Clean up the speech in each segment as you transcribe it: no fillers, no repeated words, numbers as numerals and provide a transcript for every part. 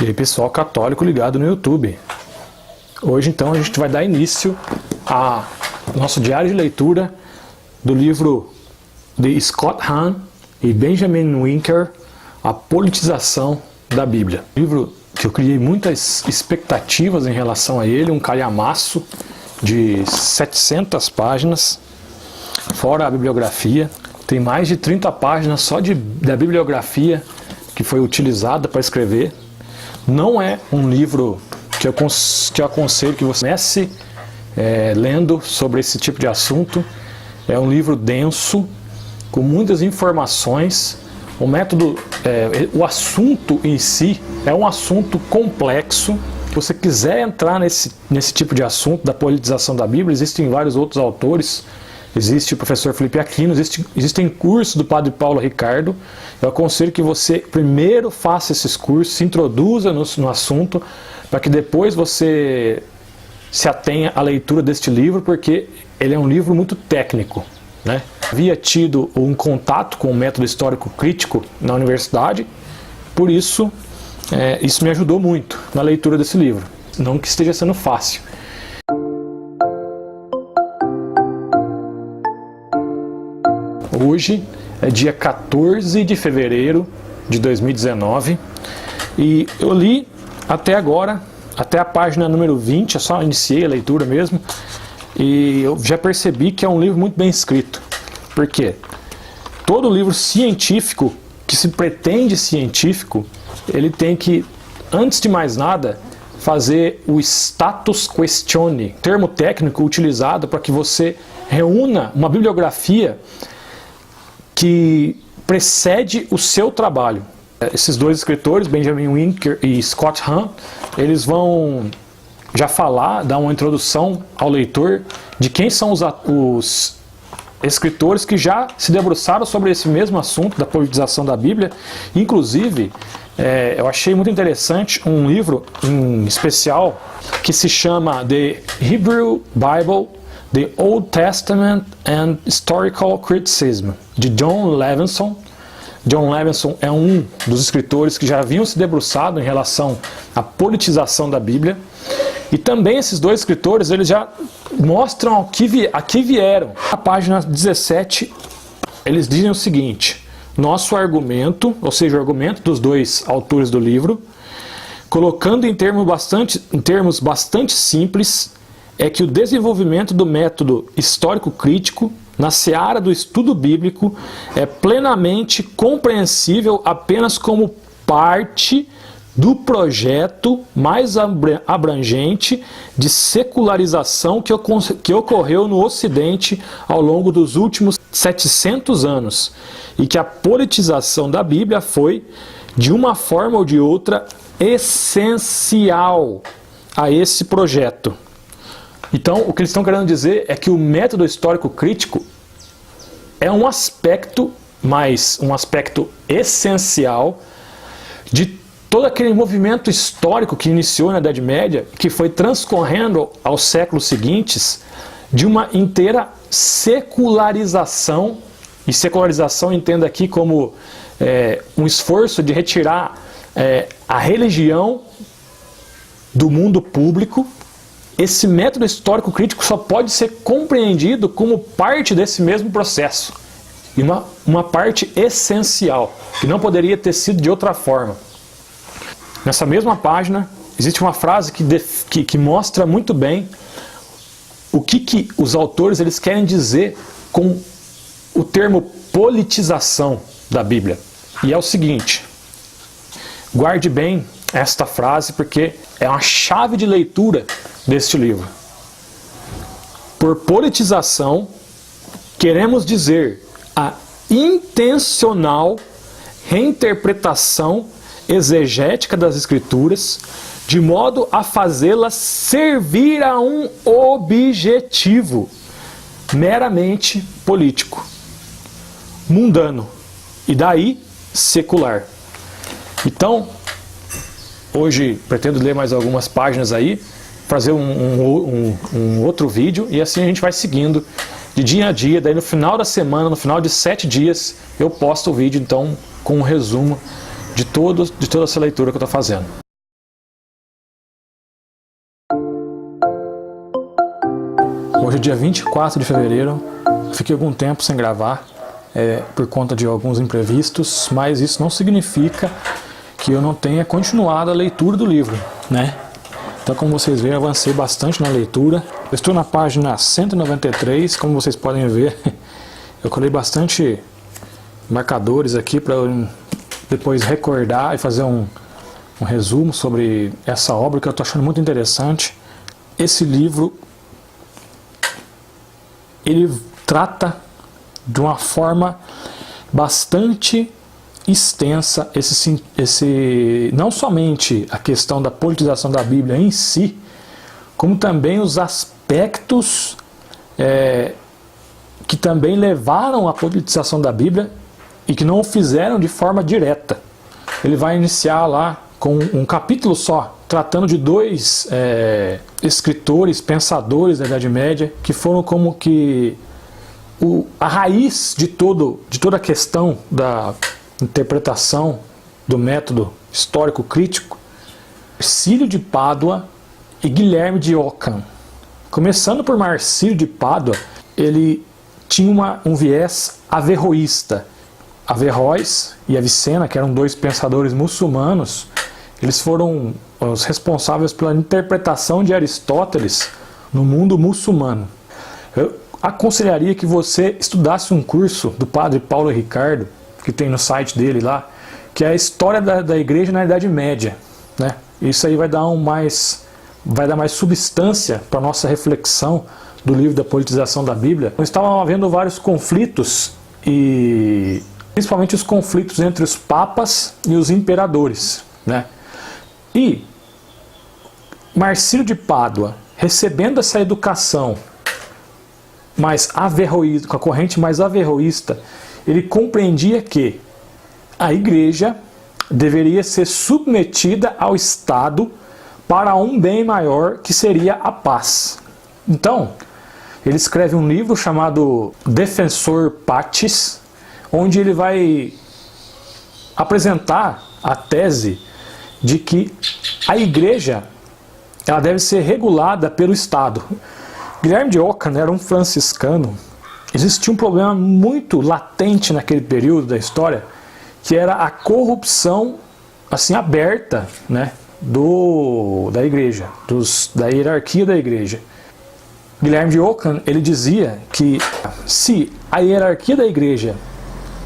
E aí, pessoal católico ligado no YouTube. Hoje então a gente vai dar início ao nosso diário de leitura do livro de Scott Hahn e Benjamin Winkler, A Politização da Bíblia. Livro que eu criei muitas expectativas em relação a ele, um calhamaço de 700 páginas, fora a bibliografia. Tem mais de 30 páginas só da bibliografia que foi utilizada para escrever. Não é um livro que eu aconselho que você comece lendo sobre esse tipo de assunto. É um livro denso, com muitas informações. O método, o assunto em si é um assunto complexo. Se você quiser entrar nesse tipo de assunto da politização da Bíblia, existem vários outros autores. Existe o professor Felipe Aquino, existem cursos do Padre Paulo Ricardo. Eu aconselho que você primeiro faça esses cursos, se introduza no assunto, para que depois você se atenha à leitura deste livro, porque ele é um livro muito técnico, né? Havia tido um contato com o método histórico crítico na universidade, por isso isso me ajudou muito na leitura desse livro. Não que esteja sendo fácil. Hoje é dia 14 de fevereiro de 2019 e eu li até agora, até a página número 20, eu só iniciei a leitura mesmo, e eu já percebi que é um livro muito bem escrito. Por quê? Todo livro científico, que se pretende científico, ele tem que, antes de mais nada, fazer o status questione, termo técnico utilizado para que você reúna uma bibliografia que precede o seu trabalho. Esses dois escritores, Benjamin Winkler e Scott Hahn, eles vão já dar uma introdução ao leitor de quem são os escritores que já se debruçaram sobre esse mesmo assunto da politização da Bíblia. Inclusive, eu achei muito interessante um livro em especial que se chama The Hebrew Bible, The Old Testament and Historical Criticism, de Jon Levenson. Jon Levenson é um dos escritores que já haviam se debruçado em relação à politização da Bíblia. E também esses dois escritores, eles já mostram a que vieram. Na página 17, eles dizem o seguinte: nosso argumento, ou seja, o argumento dos dois autores do livro, colocando em termos bastante simples, é que o desenvolvimento do método histórico-crítico na seara do estudo bíblico é plenamente compreensível apenas como parte do projeto mais abrangente de secularização que ocorreu no Ocidente ao longo dos últimos 700 anos, e que a politização da Bíblia foi, de uma forma ou de outra, essencial a esse projeto. Então, o que eles estão querendo dizer é que o método histórico crítico é um aspecto essencial de todo aquele movimento histórico que iniciou na Idade Média, que foi transcorrendo aos séculos seguintes, de uma inteira secularização. E secularização, entenda aqui como um esforço de retirar a religião do mundo público. Esse método histórico crítico só pode ser compreendido como parte desse mesmo processo. E uma parte essencial, que não poderia ter sido de outra forma. Nessa mesma página, existe uma frase que mostra muito bem o que os autores eles querem dizer com o termo politização da Bíblia. E é o seguinte: guarde bem esta frase, porque é uma chave de leitura deste livro. Por politização, queremos dizer a intencional reinterpretação exegética das Escrituras, de modo a fazê-las servir a um objetivo meramente político, mundano, e daí secular. Então, hoje pretendo ler mais algumas páginas aí, fazer um outro vídeo, e assim a gente vai seguindo de dia a dia. Daí no final da semana, no final de 7 dias, eu posto o vídeo então com um resumo de toda essa leitura que eu estou fazendo. Hoje é dia 24 de fevereiro, fiquei algum tempo sem gravar por conta de alguns imprevistos, mas isso não significa que eu não tenha continuado a leitura do livro, né? Então, como vocês veem, eu avancei bastante na leitura. Eu estou na página 193, como vocês podem ver, eu colei bastante marcadores aqui para eu depois recordar e fazer um resumo sobre essa obra que eu estou achando muito interessante. Esse livro, ele trata de uma forma bastante extensa não somente a questão da politização da Bíblia em si, como também os aspectos que também levaram à politização da Bíblia e que não o fizeram de forma direta. Ele vai iniciar lá com um capítulo só, tratando de dois escritores, pensadores da Idade Média, que foram como que a raiz de toda a questão da interpretação do método histórico crítico, Marcílio de Pádua e Guilherme de Ockham. Começando por Marcílio de Pádua, ele tinha um viés averroísta. Averroes e Avicena, que eram dois pensadores muçulmanos, eles foram os responsáveis pela interpretação de Aristóteles no mundo muçulmano. Eu aconselharia que você estudasse um curso do padre Paulo Ricardo, que tem no site dele lá, que é a história da igreja na Idade Média, né? Isso aí vai dar mais substância para a nossa reflexão do livro da politização da Bíblia. Estavam havendo vários conflitos, e principalmente os conflitos entre os papas e os imperadores, né? E Marcílio de Pádua, recebendo essa educação mais averroísta, com a corrente mais averroísta, ele compreendia que a igreja deveria ser submetida ao Estado para um bem maior, que seria a paz. Então, ele escreve um livro chamado Defensor Pacis, onde ele vai apresentar a tese de que a igreja ela deve ser regulada pelo Estado. Guilherme de Ockham era um franciscano. Existia um problema muito latente naquele período da história, que era a corrupção assim aberta, né, da igreja, da hierarquia da igreja. Guilherme de Ockham, ele dizia que se a hierarquia da igreja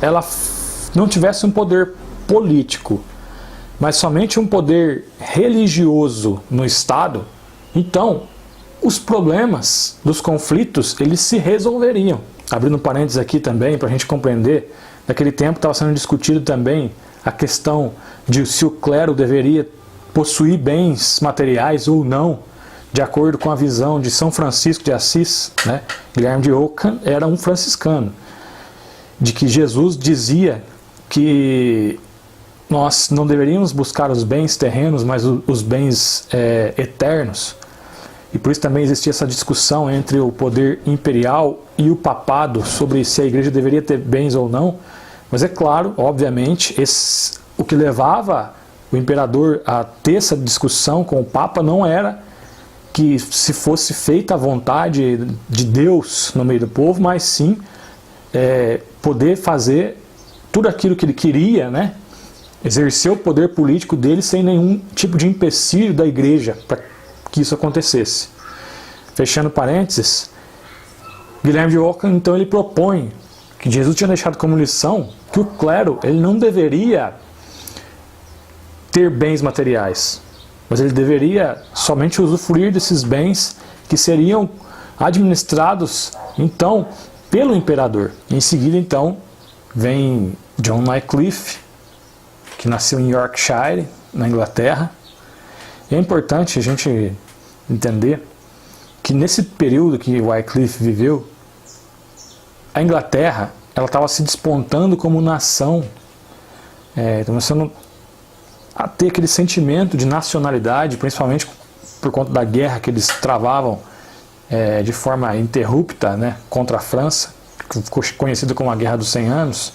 ela não tivesse um poder político, mas somente um poder religioso no Estado, então os problemas dos conflitos eles se resolveriam. Abrindo parênteses aqui também, para a gente compreender, naquele tempo estava sendo discutido também a questão de se o clero deveria possuir bens materiais ou não, de acordo com a visão de São Francisco de Assis, né? Guilherme de Ockham era um franciscano, de que Jesus dizia que nós não deveríamos buscar os bens terrenos, mas os bens eternos. E por isso também existia essa discussão entre o poder imperial e o papado sobre se a igreja deveria ter bens ou não. Mas é claro, obviamente, o que levava o imperador a ter essa discussão com o papa não era que se fosse feita a vontade de Deus no meio do povo, mas sim poder fazer tudo aquilo que ele queria, né? Exercer o poder político dele sem nenhum tipo de empecilho da igreja para que isso acontecesse. Fechando parênteses, Guilherme de Ockham, então, ele propõe que Jesus tinha deixado como lição que o clero ele não deveria ter bens materiais, mas ele deveria somente usufruir desses bens que seriam administrados, então, pelo imperador. Em seguida, então, vem John Wycliffe, que nasceu em Yorkshire, na Inglaterra. E é importante a gente entender que nesse período que Wycliffe viveu, a Inglaterra ela estava se despontando como nação, começando a ter aquele sentimento de nacionalidade, principalmente por conta da guerra que eles travavam de forma interrupta, né, contra a França, que ficou conhecida como a Guerra dos 100 Anos.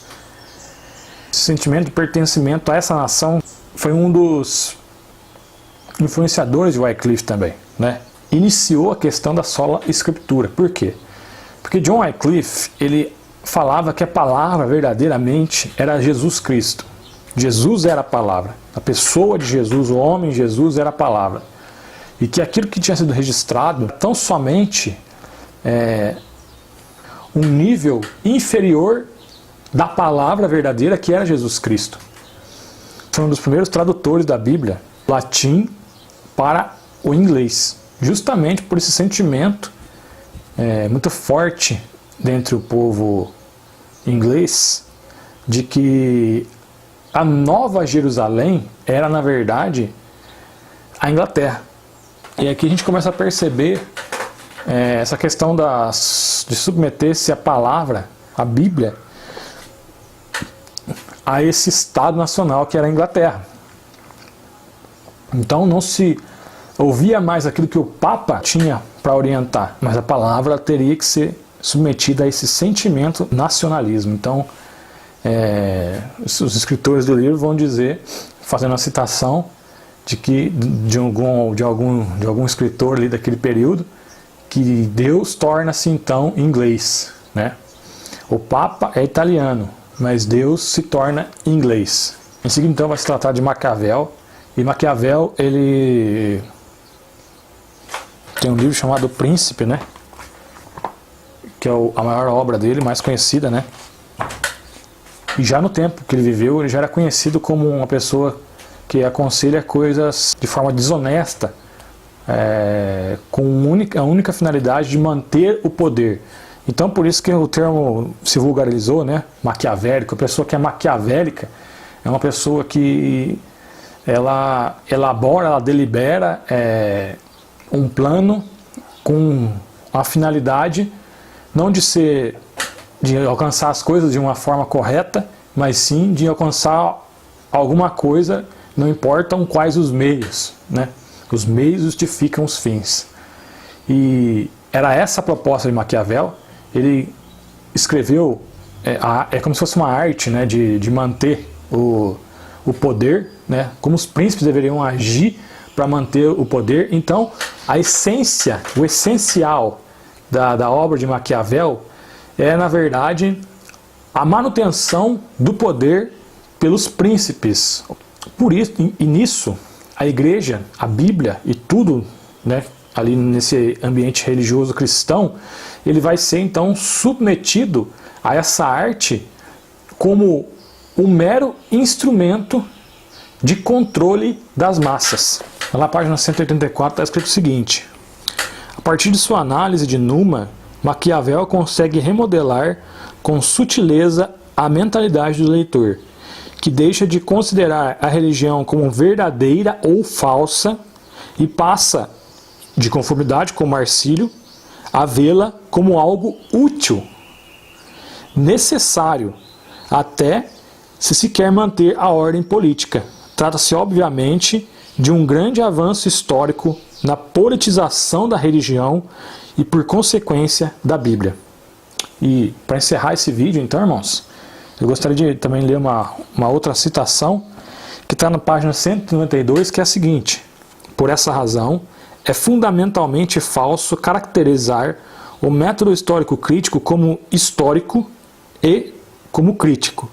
Esse sentimento de pertencimento a essa nação foi um dos influenciadores de Wycliffe também, né? iniciou a questão da sola escritura. Por quê? Porque John Wycliffe, ele falava que a palavra verdadeiramente era Jesus Cristo. Jesus era a palavra. A pessoa de Jesus, o homem Jesus era a palavra. E que aquilo que tinha sido registrado tão somente um nível inferior da palavra verdadeira que era Jesus Cristo. Foi um dos primeiros tradutores da Bíblia, latim para o inglês, justamente por esse sentimento muito forte dentre o povo inglês de que a Nova Jerusalém era, na verdade, a Inglaterra. E aqui a gente começa a perceber essa questão de submeter-se a palavra, a Bíblia, a esse Estado nacional que era a Inglaterra. Então não se ouvia mais aquilo que o Papa tinha para orientar, mas a palavra teria que ser submetida a esse sentimento nacionalismo. Então, os escritores do livro vão dizer, fazendo a citação de algum escritor ali daquele período, que Deus torna-se então inglês, né? O Papa é italiano, mas Deus se torna inglês. Em seguida, então, vai se tratar de Maquiavel. E Maquiavel, ele tem um livro chamado O Príncipe, né? Que é a maior obra dele, mais conhecida, né? E já no tempo que ele viveu, ele já era conhecido como uma pessoa que aconselha coisas de forma desonesta, com a única finalidade de manter o poder. Então, por isso que o termo se vulgarizou, né? Maquiavélico. A pessoa que é maquiavélica é uma pessoa que ela elabora, ela delibera um plano com a finalidade não de alcançar as coisas de uma forma correta, mas sim de alcançar alguma coisa, não importam quais os meios, né? Os meios justificam os fins. E era essa a proposta de Maquiavel. Ele escreveu, como se fosse uma arte, né, de manter o poder, né, como os príncipes deveriam agir para manter o poder. Então, a essência, o essencial da obra de Maquiavel é, na verdade, a manutenção do poder pelos príncipes. Por isso, e nisso, a igreja, a Bíblia e tudo, né, ali nesse ambiente religioso cristão, ele vai ser então submetido a essa arte como um mero instrumento de controle das massas. Na página 184 está escrito o seguinte: a partir de sua análise de Numa, Maquiavel consegue remodelar com sutileza a mentalidade do leitor, que deixa de considerar a religião como verdadeira ou falsa e passa, de conformidade com Marcílio, a vê-la como algo útil, necessário, até se quer manter a ordem política. Trata-se, obviamente, de um grande avanço histórico na politização da religião e, por consequência, da Bíblia. E, para encerrar esse vídeo, então, irmãos, eu gostaria de também ler uma outra citação que está na página 192, que é a seguinte: por essa razão, é fundamentalmente falso caracterizar o método histórico crítico como histórico e como crítico,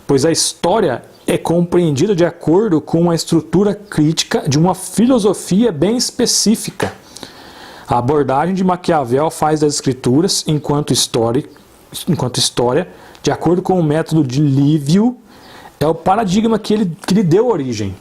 pois a história é compreendida de acordo com uma estrutura crítica de uma filosofia bem específica. A abordagem de Maquiavel faz das escrituras, enquanto história, de acordo com o método de Livio, é o paradigma que lhe deu origem.